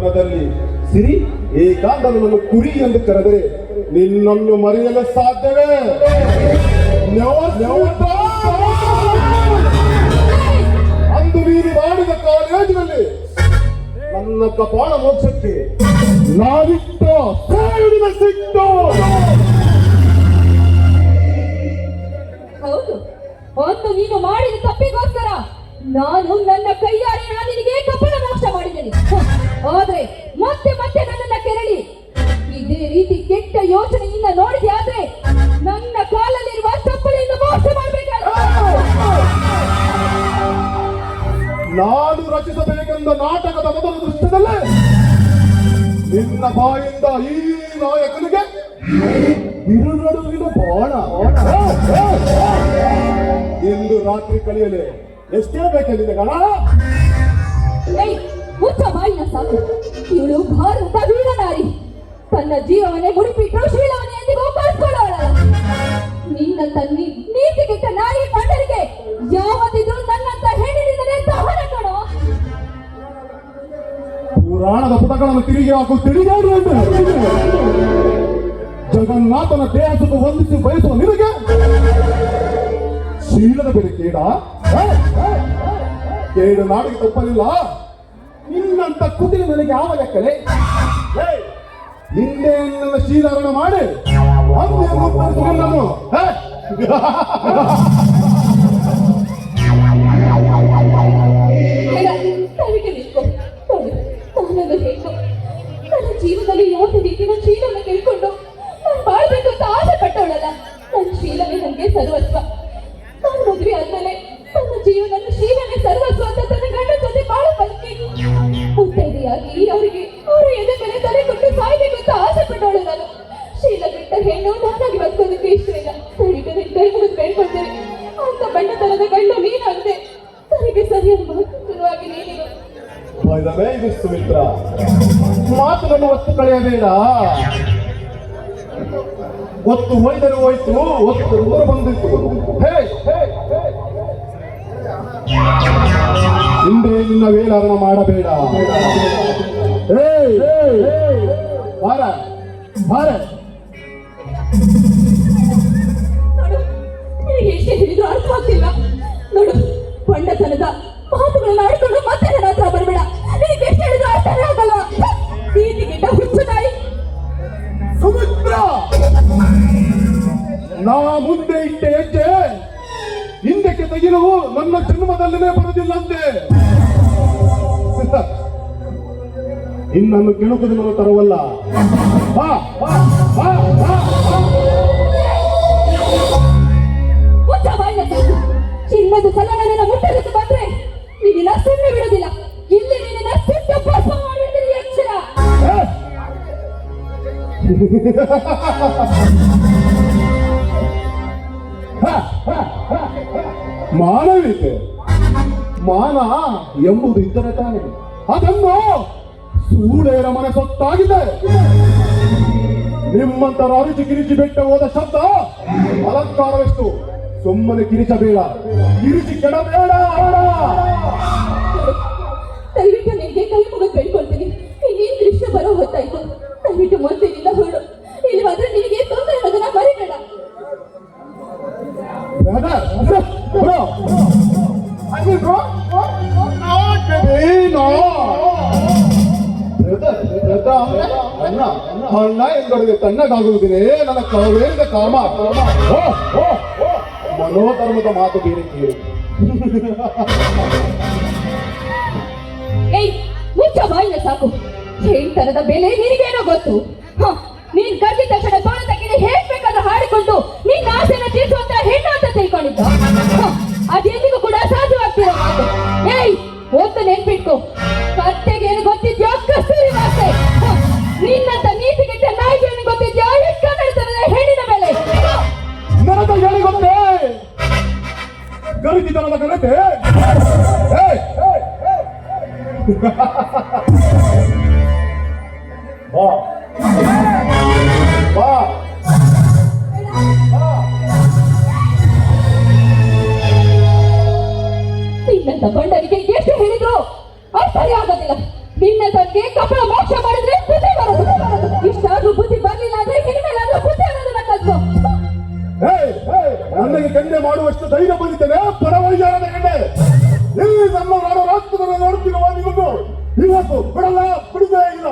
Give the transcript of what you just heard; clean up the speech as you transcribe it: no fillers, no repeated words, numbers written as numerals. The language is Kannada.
ವನದಲ್ಲಿ ಸಿರಿ ಏಕಾಂತನನ್ನು ಕುರಿ ಎಂದು ಕರೆದರೆ ನಿನ್ನನ್ನು ಮರೆಯಲು ಸಾಧ್ಯವೇ? ಅಂದು ನೀನು ಮಾಡಿದ ಕಾಲೇಜಿನಲ್ಲಿ ನನ್ನ ಕಪಾಳ ಮೋಕ್ಷಕ್ಕೆ ನಾವಿಟ್ಟ ಸಾವಿನ ಸಿಟ್ಟು. ಹೌದು, ಒಂದು ನೀನು ಮಾಡಿದ ತಪ್ಪಿಗೋಸ್ಕರ ನಾನು ನನ್ನ ಕೈಯಾರೆ ನಿನಗೆ ಕಪಾಳ ಮೋಕ್ಷ ಮಾಡಿದ್ದೇನೆ. ಆದ್ರೆ ಮತ್ತೆ ಮತ್ತೆ ನನ್ನನ್ನ ಕೆರಳಿ ಇದೇ ರೀತಿ ಕೆಟ್ಟ ಯೋಚನೆಯಿಂದ ನೋಡಿದ್ಯಾದ್ರೆ ನನ್ನ ಕಾಲಲ್ಲಿರುವ ಚಪ್ಪಲಿಯಿಂದ ಮೋಕ್ಷ ಮಾಡಬೇಕಾಗುತ್ತೆ. ನಾನು ರಚಿಸಬೇಕೆಂದ ನಾಟಕದ ಮೊದಲ ದೃಶ್ಯದಲ್ಲೇ ನಿನ್ನ ಬಾಯಿಂದ ಈ ನಾಯಕನಿಗೆ ಬಿರುನಡುವಿನ ಬಾಣ ಇಂದು ರಾತ್ರಿ ಕಳೆಯಲೇ ಎಷ್ಟೇ ಬೇಕೆಂದಿದೆ ಗಣ. ಮುಚ್ಚ ಬಾಯಿನ ಸಾಕು. ಇವಳು ಭಾರತ ವೀರನಾರಿ, ತನ್ನ ಜೀವವನ್ನೇ ಮುಡಿಪಿಟ್ಟು ಶೀಲವನ್ನೇ ಎಂದಿಗೂ ಕಳ್ಕೊಳ್ಳೋಳ. ನಿನ್ನ ತನ್ನಿ ನೀತಿಗೆಟ್ಟ ನಾಯಿ ಕಂಡರಿಗೆ ಯಾವತ್ತಿದ್ರು ನನ್ನಂತ ಹೆಣ್ಣಿನಿಂದಲೇ ದಹನ ಕೊಡೋ. ಪುರಾಣದ ಪುಟಗಳನ್ನು ತಿರುಗಿ ಹಾಕು ತಿಳಿದಾಡು ಎಂದು ಜಗನ್ನಾಥನ ದೇಹ ಸುಖ ಹೊಂದಿಸಿ ಬಯಸುವ ನಿನಗೆ ಶೀಲದ ಬೆಲೆ ಕೇಡ ಕೇಡು ನಾಡಿಗೆ ತಪ್ಪಲಿಲ್ಲ. ನಿನ್ನಂತ ಕುದಿಗೆ ನನಗೆ ಯಾವ ಲೆಕ್ಕಲೆ? ಹಿಂದೆ ನನ್ನ ಶೀಲಾರಣ ಮಾಡಿ ನಾನು ನನ್ನ ಜೀವನದಲ್ಲಿ ಯಾವ ರೀತಿಯ ಶೀಲನ ಕೇಳ್ಕೊಂಡು ನಾನು ಬಾಳ್ಬೇಕು ಅಂತ ಆಸೆ ಪಟ್ಟವಳಲ್ಲ. ನನ್ನ ಶೀಲವೇ ನನಗೆ ಸರ್ವಸ್ವ. ನಾನು ಮದುವೆ ಆದ್ಮೇಲೆ ನನ್ನ ಜೀವನ ಶೀಲವೇ ಸರ್ವಸ್ವ ಅಂತ ತನ್ನ ಗಂಡ ಜೊತೆ ಬಾಳ ಬದುಕಿ ಮುತ್ತೈದೆಯಾಗಿ ಅವರಿಗೆ ಅವರ ಎದೆ ಮೇಲೆ ತಲೆ ಕೊಟ್ಟು ಸಾಯ್ಬೇಕು ಅಂತ ಆಸೆ ಪಟ್ಟವಳು ನಾನು. ಶೀಲ ಬಿಟ್ಟ ಹೆಣ್ಣು ನಾನಾಗಿ ಬದುಕೋದಕ್ಕೆ ಇಷ್ಟವಿಲ್ಲ. ಸರಿಗೆ ನಿನ್ ಕೈ ಮುಗಿದು ಬೇಡ್ಕೊಳ್ತೇನೆ. ಅಂತ ಬಣ್ಣತನದ ಗಂಡ ನೀನಾಗದೆ ಸರಿಗೆ ಸರಿಯಾದ ಶುರುವಾಗಿ ನೀನಿರು. ಸುಮಿತ್ರ, ಮಾತುಗಳನ್ನು ಒತ್ತು ಕಳೆಯಬೇಡ. ಒತ್ತು ಹೋಯ್ದರೆ ಹೋಯ್ತು, ಒತ್ತು ದೂರ ಬಂದಿತ್ತು. ಹಿಂದೆ ನಿನ್ನ ವೇಲಾರಣ ಮಾಡಬೇಡ. ಭಾರ ಭಾರ ಎಷ್ಟೇ ಹೇಳಿದ್ರು ಅರ್ಥ ಆಗ್ತಿಲ್ಲ ನೋಡು. ಪಂಡತನದ ಮಾತುಗಳನ್ನ ಆಡ್ಕೊಂಡು ಮತ್ತೆ ನನ್ನ ಹತ್ರ ಬರಬೇಡ. ನಿನಗೆ ಎಷ್ಟು ಹೇಳಿದ್ರು ಅರ್ಥನೇ ಆಗಲ್ಲ. ಪ್ರೀತಿಗಿಂತ ಹುಚ್ಚು ನಾಯಿ. ಸುಮಿತ್ರ, ನಾ ಮುಂದೆ ಇಟ್ಟ ಹೆಜ್ಜೆ ಹಿಂದಕ್ಕೆ ತೆಗೆಯುವು ನನ್ನ ಜನ್ಮದಲ್ಲೇ ಬರುವುದಿಲ್ಲಂತೆ. ಇನ್ನನ್ನು ಕೆಣಕುದು ನನ್ನ ತರವಲ್ಲ. ಚಿನ್ನದ ಸಲ ನನ್ನ ಮುಟ್ಟಲಿಕ್ಕೆ ಬಂದ್ರೆ ನಿನ್ನ ಸುಮ್ಮನೆ ಬಿಡುವುದಿಲ್ಲ. ಇಲ್ಲಿ ನಿನ್ನ ಸುಟ್ಟು ಭಸ್ಮ ಮಾಡುವುದಿಲ್ಲ. ಎಚ್ಚರ. ಮಾನವೀಯತೆ ಮಾನ ಎಂಬುದು ಇದ್ದರೆ ತಾನೆ ಅದನ್ನು ಸೂಳೆಯರ ಮನೆ ಸೊತ್ತಾಗಿದೆ. ನಿಮ್ಮಂತರ ಅರಿಚಿ ಕಿರಿಚಿ ಬೆಟ್ಟ ಹೋದ ಶಬ್ದ ಅಲಂಕಾರವೆಷ್ಟು. ಸುಮ್ಮನೆ ಕಿರಿಚಬೇಡ, ಕಿರಿಚಿ ಕೆಡಬೇಡ. ದಯವಿಟ್ಟು ನಿನಗೆ ಕೈ ಮುಗಿದು ಬೇಡ್ಕೊಳ್ತೀನಿ. ಇನ್ನೇನು ದೃಶ್ಯ ಬರೋ ಹೊತ್ತಾಯ್ತು. ದಯವಿಟ್ಟು ಮೊದಲಿನಿಂದ ಹೊರಡು. ಇಲ್ಲವಾದ್ರೆ ನಿನಗೆ ತೊಂದರೆ ಆಗೋದನ್ನ ಮರಿಬೇಡ. ಅಣ್ಣ ಎಂದೊಳಗೆ ತಣ್ಣಗಾಗುವುದೇ ನನ್ನ ಕವೇರಿದ ಕಾಮ. ಮನೋಧರ್ಮದ ಮಾತು ಬೇರೆ ಕೇಳಿ. ಮುಚ್ಚ ಬಾಯಿನ ಸಾಕು. ಹೆಣ್ತನದ ಬೆಲೆ ನಿನಗೇನೋ ಗೊತ್ತು. ನೀನ್ ಕದ್ದ ತಕ್ಷಣ ತೋಳ ತಕ್ಕಿನ ಹೇಳ್ಬೇಕಾದ್ರೆ ಹಾಡಿಕೊಂಡು ನಿನ್ನ ಆಸೆನ ತೀರ್ಸುವಂತ ಹೆಣ್ಣು ಅಂತ ತಿಳ್ಕೊಂಡಿದ್ದ. ಅದೆಂದಿಗೂ ಕೂಡ ಸಾಧ್ಯವಾಗ್ತಿರೋ ಮಾತು. ಒತ್ತು ನೆನ್ಪಿಟ್ಕೋ. ಕತ್ತೆಗೇನು ಗೊತ್ತಿದ್ಯೋ ಕಸ್ತೂರಿ ಮಾತೆ. ನಿನ್ನಂತ ನೀತಿಗೆಟ್ಟ ನಾಯಿಗೇನು ಗೊತ್ತಿದ್ಯೋ ಕನ್ನಡತನದ ಹೆಣ್ಣಿನ ಮೇಲೆ. ನನಗೆ ಹೇಳಿ ಗೊತ್ತೇ ಗರಿಜಿತನದ ಕನತೆ. ನಿನ್ನಂತ ಬಂಡರಿಗೆ ಎಷ್ಟು ಹೇಳಿದ್ರು ಅರ್ಥನೇ ಆಗೋದಿಲ್ಲ. ನಿನ್ನ ತನಗೆ ಕಪಳ ಮೋಕ್ಷ ಮಾಡಿದ್ರೆ ಬುದ್ಧಿ ಬರೋದು. ಇಷ್ಟಾದ್ರೂ ಬುದ್ಧಿ ಬರ್ಲಿಲ್ಲ ಅಂದ್ರೆ ಇನ್ಮೇಲಾದ್ರೂ ಬುದ್ಧಿ ಅನ್ನೋದನ್ನ ಕಲ್ತು. ನನಗೆ ಗಂಡೆ ಮಾಡುವಷ್ಟು ಧೈರ್ಯ ಬಂದಿದ್ದೇನೆ ಪರವೈಜಾರದ ಗಂಡೆ. ಈ ನಮ್ಮ ನಾಡು ರಾಷ್ಟ್ರದಲ್ಲಿ ನೋಡುತ್ತಿರುವ ನಿಮ್ಮನ್ನು ಇವತ್ತು ಬಿಡಲ್ಲ, ಬಿಡುವುದೇ ಇಲ್ಲ.